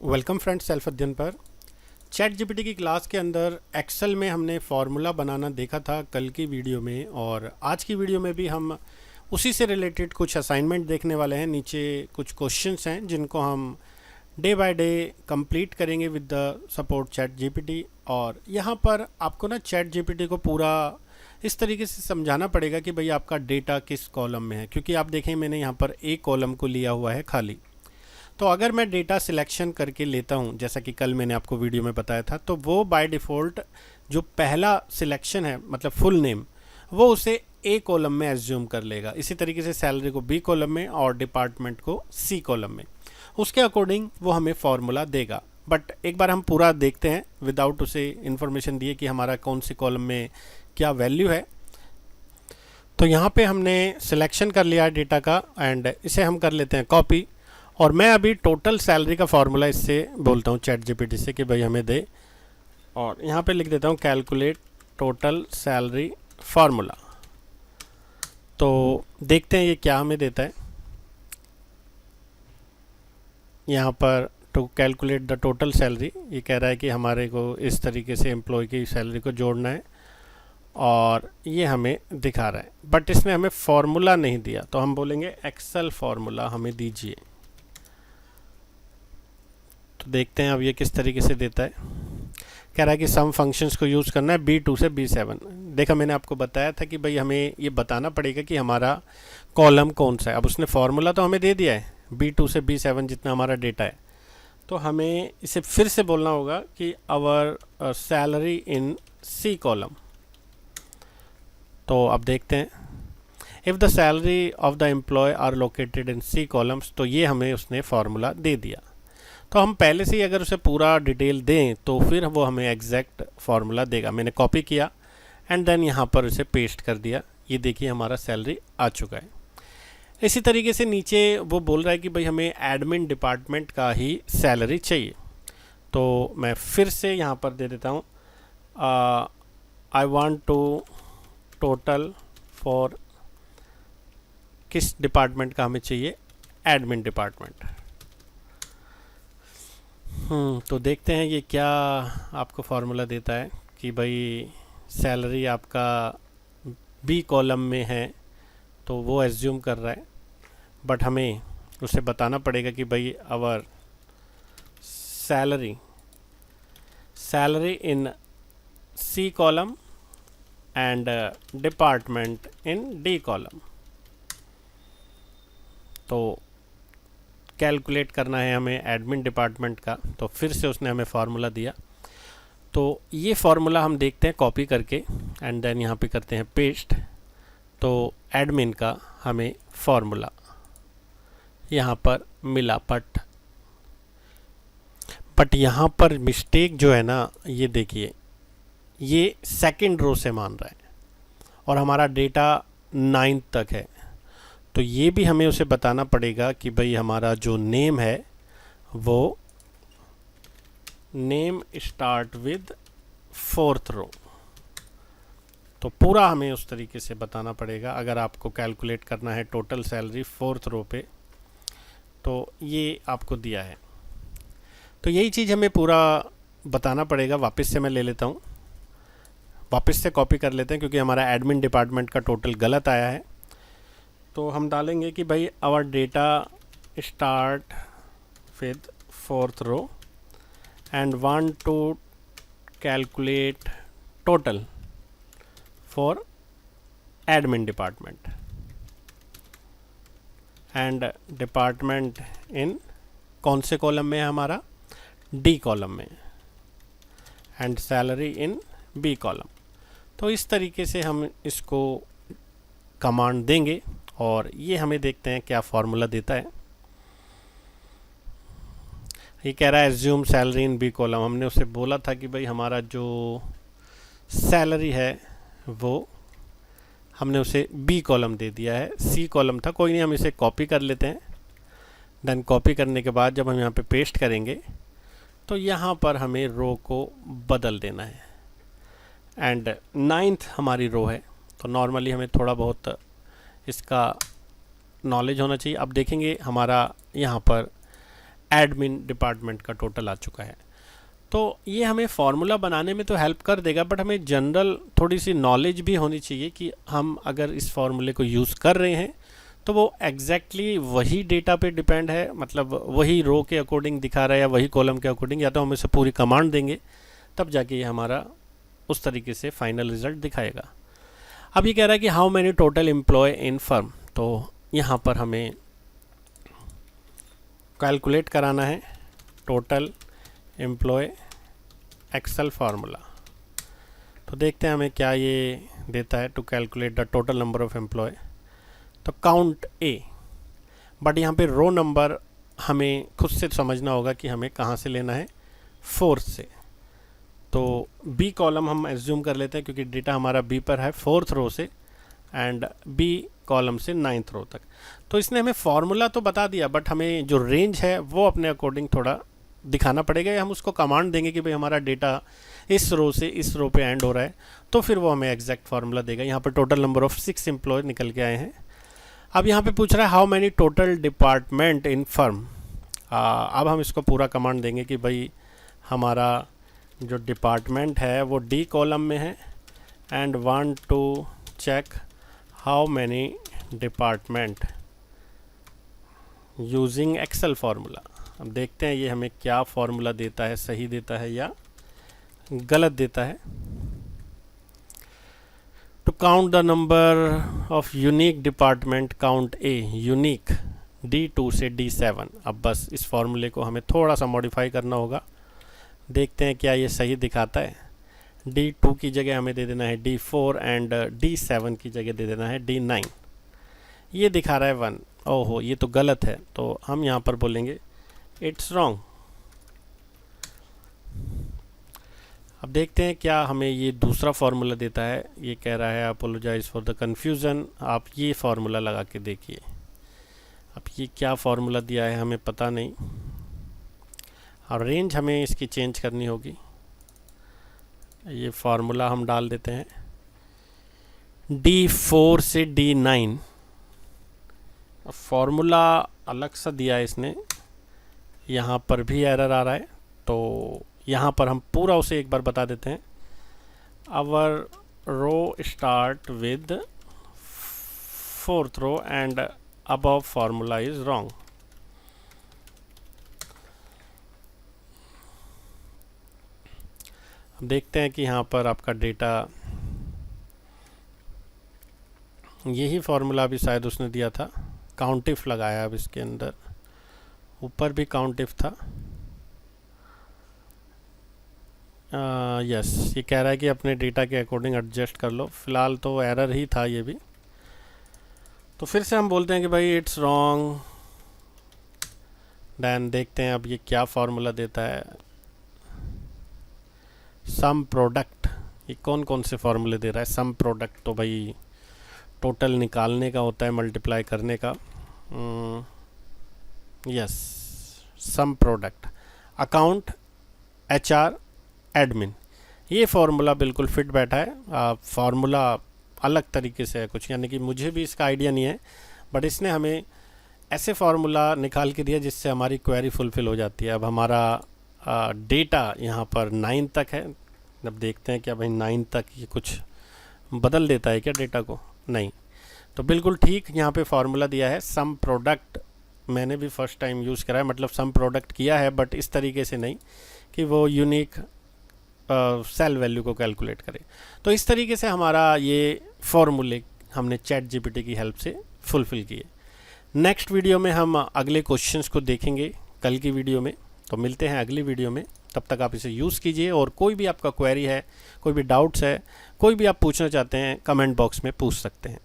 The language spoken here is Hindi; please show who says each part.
Speaker 1: वेलकम फ्रेंड्स, सेल्फ अध्ययन पर चैट जीपीटी की क्लास के अंदर एक्सेल में हमने फार्मूला बनाना देखा था कल की वीडियो में। और आज की वीडियो में भी हम उसी से रिलेटेड कुछ असाइनमेंट देखने वाले हैं। नीचे कुछ क्वेश्चंस हैं जिनको हम डे बाय डे कंप्लीट करेंगे with the support chat GPT. और यहाँ पर आपको ना चैट जीपीटी को पूरा इस तरीके से समझाना पड़ेगा कि भाई आपका डेटा किस कॉलम में है, क्योंकि आप देखें मैंने यहाँ पर एक कॉलम को लिया हुआ है खाली। तो अगर मैं डेटा सिलेक्शन करके लेता हूँ, जैसा कि कल मैंने आपको वीडियो में बताया था, तो वो बाय डिफ़ॉल्ट जो पहला सिलेक्शन है मतलब फुल नेम, वो उसे ए कॉलम में एज्यूम कर लेगा। इसी तरीके से सैलरी को बी कॉलम में और डिपार्टमेंट को सी कॉलम में। उसके अकॉर्डिंग वो हमें फॉर्मूला देगा। बट एक बार हम पूरा देखते हैं विदाउट उसे इन्फॉर्मेशन दिए कि हमारा कौन सी कॉलम में क्या वैल्यू है। तो यहाँ पे हमने सिलेक्शन कर लिया है डेटा का एंड इसे हम कर लेते हैं कॉपी। और मैं अभी टोटल सैलरी का फार्मूला इससे बोलता हूँ चैट जीपीटी से कि भाई हमें दे, और यहाँ पे लिख देता हूँ कैलकुलेट टोटल सैलरी फार्मूला। तो देखते हैं ये क्या हमें देता है। यहाँ पर to calculate the total salary, ये कह रहा है कि हमारे को इस तरीके से एम्प्लॉय की सैलरी को जोड़ना है और ये हमें दिखा रहा है। बट इसने हमें फार्मूला नहीं दिया, तो हम बोलेंगे एक्सेल फार्मूला हमें दीजिए। तो देखते हैं अब ये किस तरीके से देता है। कह रहा है कि सम फंक्शंस को यूज़ करना है B2 से B7। देखा मैंने आपको बताया था कि भाई हमें ये बताना पड़ेगा कि हमारा कॉलम कौन सा है। अब उसने फार्मूला तो हमें दे दिया है B2 से B7 जितना हमारा डेटा है, तो हमें इसे फिर से बोलना होगा कि our salary in C column. तो अब देखते हैं, if the salary of the employee are located in C columns, तो ये हमें उसने फार्मूला दे दिया। तो हम पहले से ही अगर उसे पूरा डिटेल दें तो फिर वो हमें एग्जैक्ट फार्मूला देगा। मैंने कॉपी किया एंड देन यहाँ पर उसे पेस्ट कर दिया। ये देखिए हमारा सैलरी आ चुका है। इसी तरीके से नीचे वो बोल रहा है कि भाई हमें एडमिन डिपार्टमेंट का ही सैलरी चाहिए। तो मैं फिर से यहाँ पर दे देता हूँ I want to total for किस डिपार्टमेंट का हमें चाहिए, एडमिन डिपार्टमेंट। तो देखते हैं ये क्या आपको फार्मूला देता है कि भाई सैलरी आपका बी कॉलम में है, तो वो एज्यूम कर रहा है। बट हमें उसे बताना पड़ेगा कि भाई our salary in C column and department in D column. तो कैलकुलेट करना है हमें एडमिन डिपार्टमेंट का, तो फिर से उसने हमें फार्मूला दिया। तो ये फार्मूला हम देखते हैं कॉपी करके एंड देन यहाँ पे करते हैं पेस्ट। तो एडमिन का हमें फार्मूला यहाँ पर मिला। बट यहाँ पर मिस्टेक जो है ना, ये देखिए ये सेकंड रो से मान रहा है और हमारा डेटा 9 तक है। तो ये भी हमें उसे बताना पड़ेगा कि भाई हमारा जो नेम है वो नेम स्टार्ट विद 4th रो। तो पूरा हमें उस तरीके से बताना पड़ेगा अगर आपको कैलकुलेट करना है टोटल सैलरी 4th रो पे। तो ये आपको दिया है, तो यही चीज़ हमें पूरा बताना पड़ेगा। वापस से मैं ले लेता हूँ, वापस से कॉपी कर लेते हैं क्योंकि हमारा एडमिन डिपार्टमेंट का टोटल गलत आया है। तो हम डालेंगे कि भाई our data start with 4th row and want to calculate total for admin department and department in कौन से कॉलम में है हमारा, डी कॉलम में, and salary in B column. तो इस तरीके से हम इसको कमांड देंगे और ये हमें देखते हैं क्या फार्मूला देता है। ये कह रहा है assume salary in B column. हमने उसे बोला था कि भाई हमारा जो सैलरी है वो हमने उसे बी कॉलम दे दिया है, सी कॉलम था। कोई नहीं, हम इसे कॉपी कर लेते हैं। देन कॉपी करने के बाद जब हम यहाँ पे पेस्ट करेंगे तो यहाँ पर हमें रो को बदल देना है एंड 9th हमारी रो है। तो नॉर्मली हमें थोड़ा बहुत इसका नॉलेज होना चाहिए। अब देखेंगे हमारा यहाँ पर एडमिन डिपार्टमेंट का टोटल आ चुका है। तो ये हमें फार्मूला बनाने में तो हेल्प कर देगा, बट हमें जनरल थोड़ी सी नॉलेज भी होनी चाहिए कि हम अगर इस फार्मूले को यूज़ कर रहे हैं तो वो एग्जैक्टली वही डेटा पे डिपेंड है, मतलब वही रो के अकॉर्डिंग दिखा रहा है या वही कॉलम के अकॉर्डिंग, या तो हम इसे पूरी कमांड देंगे तब जाके ये हमारा उस तरीके से फाइनल रिजल्ट दिखाएगा। अब ये कह रहा है कि how many total employee in firm, तो यहाँ पर हमें कैलकुलेट कराना है टोटल एम्प्लॉय एक्सेल फार्मूला। तो देखते हैं हमें क्या ये देता है। To calculate the total number of employee, तो काउंट ए, बट यहाँ पे रो नंबर हमें खुद से समझना होगा कि हमें कहाँ से लेना है, फोर्थ से। तो बी कॉलम हम एज्यूम कर लेते हैं क्योंकि डेटा हमारा बी पर है, फोर्थ रो से, एंड बी कॉलम से 9th रो तक। तो इसने हमें फार्मूला तो बता दिया, बट हमें जो रेंज है वो अपने अकॉर्डिंग थोड़ा दिखाना पड़ेगा, या हम उसको कमांड देंगे कि भाई हमारा डेटा इस रो से इस रो पे एंड हो रहा है, तो फिर वो हमें एग्जैक्ट फार्मूला देगा। यहाँ पर टोटल नंबर ऑफ 6 एम्प्लॉय निकल के आए हैं। अब यहाँ पे पूछ रहा है how many total department in firm. अब हम इसको पूरा कमांड देंगे कि भाई हमारा जो डिपार्टमेंट है वो डी कॉलम में है, and want to check how many department using Excel formula. अब देखते हैं ये हमें क्या फार्मूला देता है, सही देता है या गलत देता है। To count the number of unique department, count A unique D2 से D7। अब बस इस फार्मूले को हमें थोड़ा सा मॉडिफाई करना होगा, देखते हैं क्या ये सही दिखाता है। D2 की जगह हमें दे देना है D4 एंड D7 की जगह दे देना है D9। ये दिखा रहा है 1, ओहो ये तो गलत है, तो हम यहाँ पर बोलेंगे इट्स रॉन्ग। अब देखते हैं क्या हमें ये दूसरा फार्मूला देता है। ये कह रहा है अपोलोजाइज फॉर द कन्फ्यूज़न। आप ये फार्मूला लगा के देखिए। अब ये क्या फार्मूला दिया है हमें पता नहीं, और रेंज हमें इसकी चेंज करनी होगी। ये फार्मूला हम डाल देते हैं D4 से D9। फार्मूला अलग सा दिया है इसने, यहाँ पर भी एरर आ रहा है, तो यहाँ पर हम पूरा उसे एक बार बता देते हैं। Our row start with 4th row and above formula is wrong. देखते हैं कि यहाँ पर आपका डेटा, यही फार्मूला भी शायद उसने दिया था, काउंटिफ लगाया। अब इसके अंदर ऊपर भी काउंटिफ था। यस, ये कह रहा है कि अपने डेटा के अकॉर्डिंग एडजस्ट कर लो। फ़िलहाल तो एरर ही था ये भी, तो फिर से हम बोलते हैं कि भाई इट्स रॉन्ग। देन देखते हैं अब ये क्या फार्मूला देता है। सम प्रोडक्ट, ये कौन कौन से फार्मूले दे रहा है। सम प्रोडक्ट तो भाई टोटल निकालने का होता है, मल्टीप्लाई करने का। Yes, some product, account, HR, admin, ये फार्मूला बिल्कुल फिट बैठा है। फार्मूला अलग तरीके से है कुछ, यानी कि मुझे भी इसका आइडिया नहीं है, बट इसने हमें ऐसे फार्मूला निकाल के दिया जिससे हमारी क्वेरी फुलफ़िल हो जाती है। अब हमारा डेटा यहाँ पर 9 तक है। अब देखते हैं क्या भाई 9 तक ये कुछ बदल देता है क्या डेटा को, नहीं। तो बिल्कुल ठीक यहाँ पे फार्मूला दिया है। सम प्रोडक्ट मैंने भी फर्स्ट टाइम यूज़ करा है, मतलब सम प्रोडक्ट किया है, बट इस तरीके से नहीं कि वो यूनिक सेल वैल्यू को कैलकुलेट करे। तो इस तरीके से हमारा ये फार्मूले हमने चैट जीपीटी की हेल्प से फुलफ़िल किए। नेक्स्ट वीडियो में हम अगले क्वेश्चंस को देखेंगे कल की वीडियो में। तो मिलते हैं अगली वीडियो में, तब तक आप इसे यूज़ कीजिए। और कोई भी आपका क्वेरी है, कोई भी डाउट्स है, कोई भी आप पूछना चाहते हैं, कमेंट बॉक्स में पूछ सकते हैं।